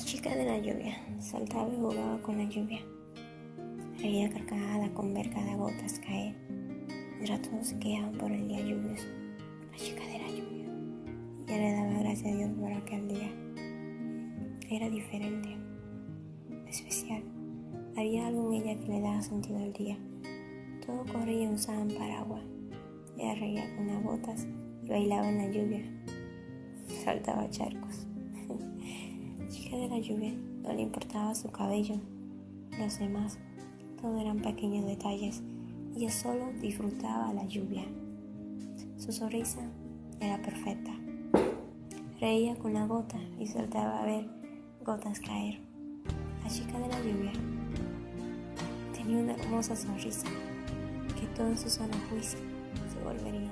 chica de la lluvia saltaba y jugaba con la lluvia. Reía carcajada con ver cada gota caer, mientras todos se quejaban por el día lluvioso. La chica de la lluvia. Ella le daba gracias a Dios por aquel día. Era diferente, especial. Había algo en ella que le daba sentido al día. Todo corría y usaban paraguas. Ella reía con las gotas y bailaba en la lluvia. Saltaba charcos. Chica de la lluvia, no le importaba su cabello, los demás, todo eran pequeños detalles. Ella solo disfrutaba la lluvia. Su sonrisa era perfecta. Reía con la gota y saltaba a ver gotas caer. La chica de la lluvia tenía una hermosa sonrisa que todo en su sano juicio se volvería